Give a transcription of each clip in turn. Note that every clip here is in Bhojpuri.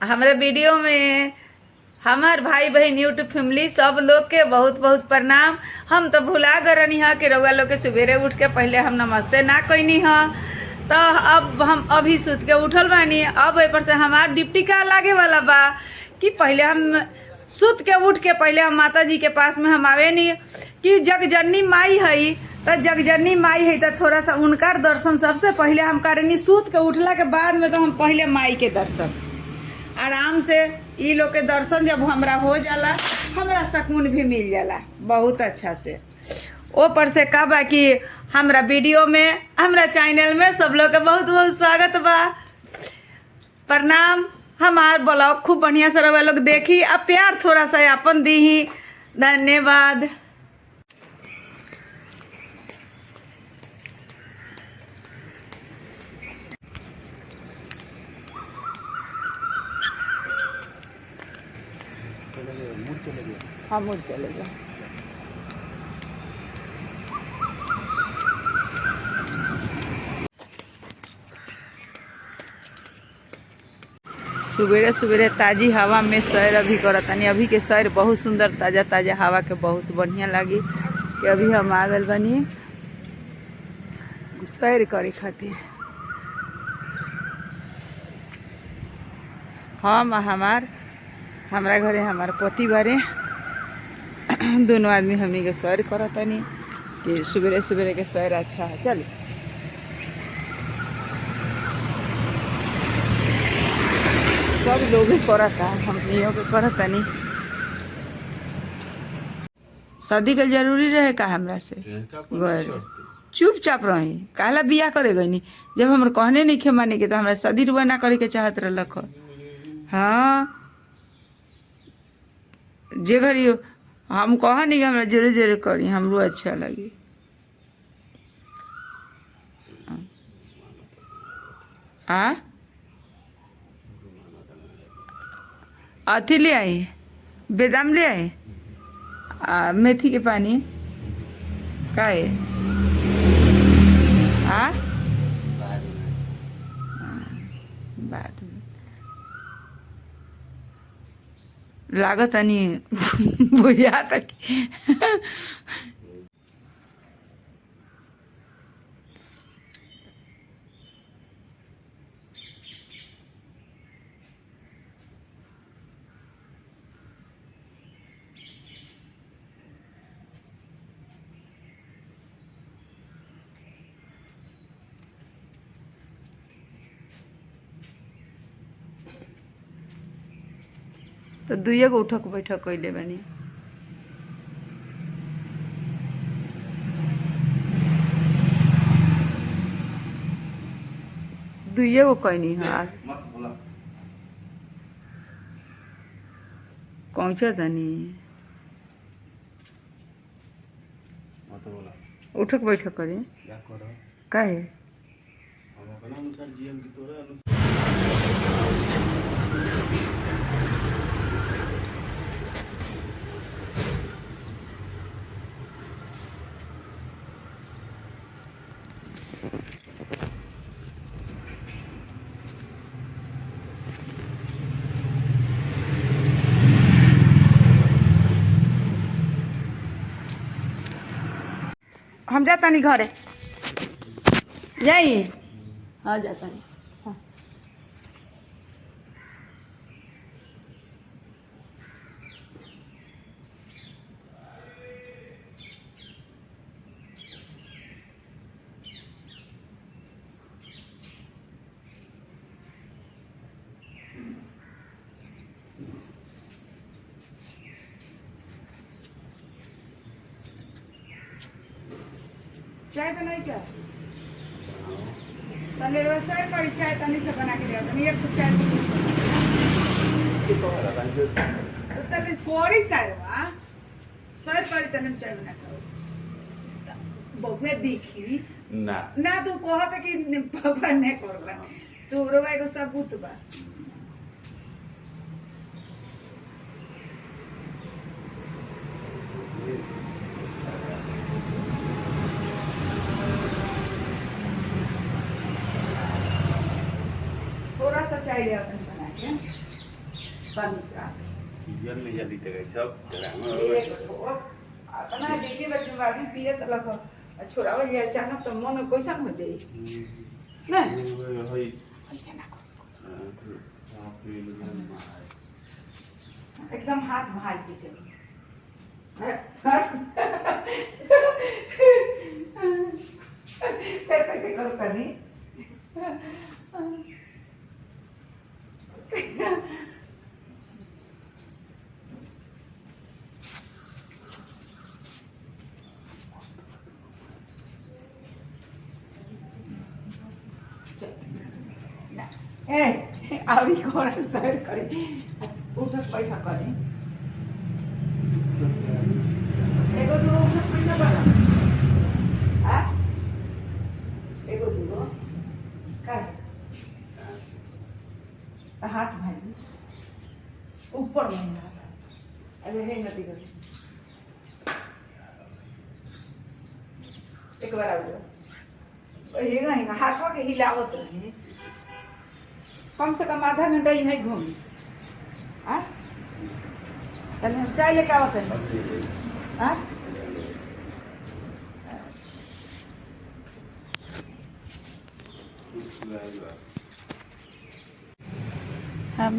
हमारे वीडियो में हमार भाई बहन यूट्यूब फैमिली सब लोग के बहुत बहुत प्रणाम। हम तो भुला गरनी है कि रउआ लोग के सवेरे उठ के पहले हम नमस्ते ना कैनी है, तो अब हम अभी सुत के उठल बानी। अब ए पर से हमार डिप्टी का लागे वाला बा कि पहले हम सुत के उठ के पहले हम माता जी के पास में हम आवे नहीं कि जगजननी माई है, तो जगजननी माई है तो थोड़ा सा उनका दर्शन सबसे पहले हम करेनी। सुत के उठला के बाद में तो हम पहले माई के दर्शन आराम से ई लोग के दर्शन जब हमरा हो जाला हमरा सुकून भी मिल जाला बहुत अच्छा से। ओ पर से का बा कि हमरा वीडियो में हमरा चैनल में सब लोग के बहुत बहुत स्वागत बा, प्रणाम। हमार ब्लॉग खूब बढ़िया से रउआ लोग देखी आ प्यार थोड़ा सा अपन दी। धन्यवाद। हाँ मुड़ चले गए। सुबेरे सुबेरे ताजी हवा में सैर अभी करतानी। अभी के सैर बहुत सुंदर ताज़ा ताज़ा हवा के बहुत बढ़िया लगी कि अभी हम आ गए बनी सैर करे खातिर। हम हमारा घरे हमार पति बारे दोनों आदमी हमी के सैर करतानी कि सुबेरे सुबेरे के सैर अच्छा है। चल सब लोग करता, हमनियों के करतानी। शादी का जरूरी रहे का हमरा से चुपचाप रही काला बिया करे गई। जब हम कहने नहीं खे माने के तो हमरा शादी रुआ ना करे के चाहत रख। हाँ जे घड़ी हम कहा नहीं कि हमरा जोरे जोरे करी हमरो अच्छा लगी। आ अथी ले आई, बेदाम ले आई, मेथी के पानी का है बाद में लागत नहीं बुझा तक। तो दुइये गो उठक बैठक कैले बनी। दुइये गो कैनी है पहुँचा तनी उठक बैठक करे का है। हम जाता नहीं घरे यही। हाँ जाता नहीं। हाँ चाय बनाई क्या तने सर करी चाय तनी से बना के दिया तनी एक कप चाय से तने थोड़ी सर वा सर करी तने चाय बना के बहुए देखी ना ना तू कहत कि पापा ने करबा तू रोवा एगो सबूत बा। थोड़ा सा चाय ले अपन बना के पानी से जल्दी जल्दी तक सब अपना देखी बच्चे बादी पिए तो लखो छोड़ावल जाए अचानक तो मन कैसन हो जाई ना ऐसे ना एकदम हाथ भाज के चलो फिर कैसे करो करनी ए आवड़ी कौन सर करे उठक पैसा करे एगो दूगो उठक पैसा बना आ एगो दूगो का हाथ भाजी ऊपर नहीं हाथ अरे है नती कर एक बार आओ ये नहीं हाथवा के हिलावत रही कम से कम आधा घंटा यहीं घूमी पहले हम चाय लेके आवत है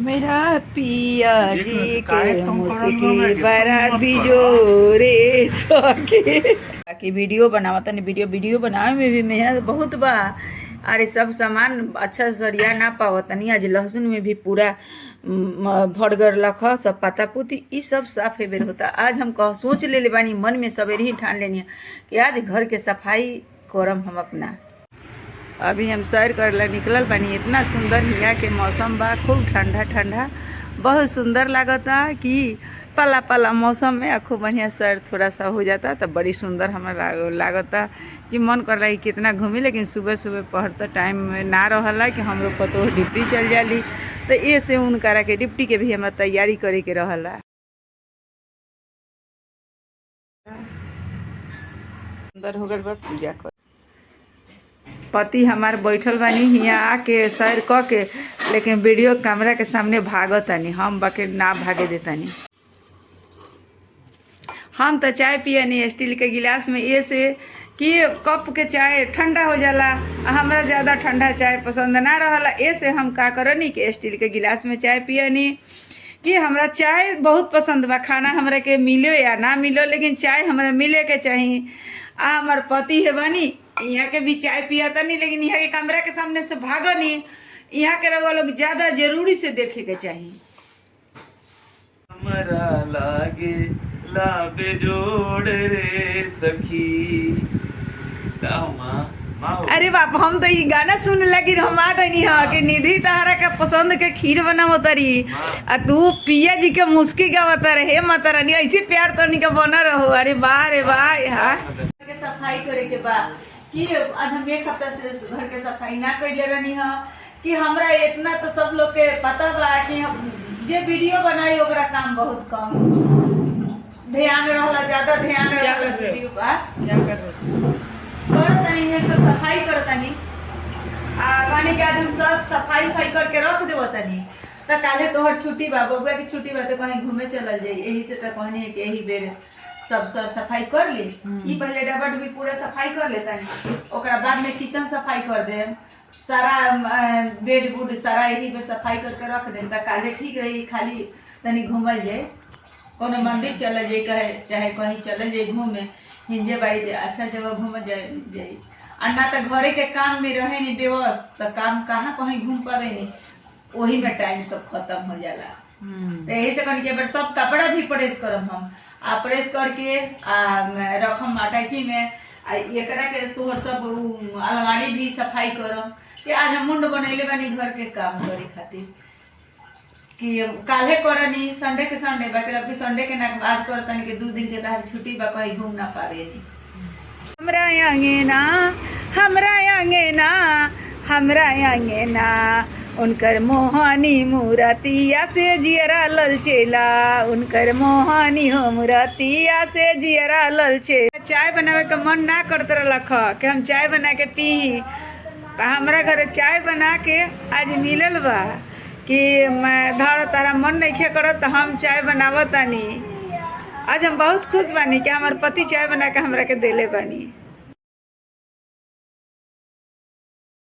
मेरा पिया जी के मुस्की बड़ा बिजोरे सके बाकी वीडियो बनावा तनी वीडियो बनावे में भी मेहनत बहुत बा। अरे सब सामान अच्छा सरिया ना पावत तनी आज लहसुन में भी पूरा भड़गर लख सब पता पुती ई सब साफ बेर होता। आज हम सोच ले बानी मन में सवेरे ही ठान लेनी कि आज घर के सफाई करम हम अपना। अभी हम सैर करला निकलल बानी इतना सुंदर हिया के मौसम बा खूब ठंडा ठंडा बहुत सुंदर लागता कि पाला पाला मौसम में खूब बढ़िया सैर थोड़ा सा हो जाता तो बड़ी सुंदर हमारा लागता कि मन कर कि कितना घूमी। लेकिन सुबह सुबह पढ़ते टाइम में ना रहला कि हम लोग पतो डिप्टी चल जाली तो ये से उनकरा के डिप्टी के भी हमारा तैयारी करे के रहला। सुंदर हो गल बा पूजा कर पति हमार बैठल बानी हिया आके सैर क के लेकिन वीडियो कैमरा के सामने भागतानी हम बाकी ना भागे देतानी। हम तो चाय पियनी स्टील के गिलास में ये से कि कप के चाय ठंडा हो जाला हमरा ज़्यादा ठंडा चाय पसंद ना रहला ये से हम का करनी कि स्टील के गिलास में चाय पियनी कि हमरा चाय बहुत पसंद बा। खाना हमरा के मिलो या ना मिलो लेकिन चाय हमरा मिले के चाहिए। हमार पति है बानी यहाँ के भी चाय पियाता नहीं लेकिन यहाँ के कमरा के सामने से भागो नहीं। यहाँ के रहो लोग ज्यादा जरूरी से देखे के चाहिए। हमरा लागे लाबे जोड़ रे सखी अरे बाप हम तो ये गाना सुन लगी हम आ गई हाँ कि निधि तहरा का पसंद के खीर बनावत रही आ तू पिया जी के मुस्की गावत रहे माता रानी ऐसे प्यार करनी का बना रहो। अरे वाह रे वाह यहाँ के सफाई करे के बाद कि आज हम एक हफ्ता से घर के सफाई ना कैले रहनी है कि हमरा इतना तो सब लोग के पता बा कि हम जे वीडियो बनाई ओकरा काम बहुत कम ध्यान रहला ज्यादा ध्यान रहला वीडियो बा क्या करतनी है सब सफाई करतनी माने कि आज हम सब सफाई करके रख देव तनी तो काले तोहर छुट्टी बा बबुआ की छुट्टी बा तो कहीं घूमे चलल जाई यही से तो कहनी है कि यही बेर सब सर सफाई कर ली। ई पहले डब्बा डुब्बी पूरा सफाई कर लेता है ओकरा बाद में किचन सफाई कर दे सारा बेड बुड सारा यही पे सफाई करके रख दे काले ठीक रही। खाली तनी घूमल जाए कोनो मंदिर चल जाए कहे चाहे कहीं चल जाए घूमे हिंजे बाड़ी जाए अच्छा जगह घूम जाए और ना तो घरे के काम में रहे नहीं व्यवस्थ तो काम कहाँ कहीं घूम पावे नहीं वही में टाइम सब खत्म हो जाला। तो यही से कहनी कि सब कपड़ा भी प्रेस करम हम आ प्रेस करके रखम अटैची में एकरा के तोहर सब अलमारी भी सफाई करम कि आज हम मुंड बनैले बानी घर के काम करे खातिर कि काल्हे करनी संडे के संडे बाकी अब संडे के ना आज करतनी कि 2 दिन के तहर छुट्टी बा कहीं घूम ना पावे नी। हमरा अंगना हमरा अंगना उनकर मोहानी मूरतिया से जियरा ललचेला उनकर मोहानी हो मूरतिया से जियरा ललचे। चाय बनावे का मन ना करते रख कि हम चाय बना के पी तो हमरा घर चाय बना के आज मिलल बा कि मैं धर तारा मन नहीं करत तो हम चाय बनावत तानी। आज हम बहुत खुश बानी कि हमार पति चाय बना के हमरा के देले बानी।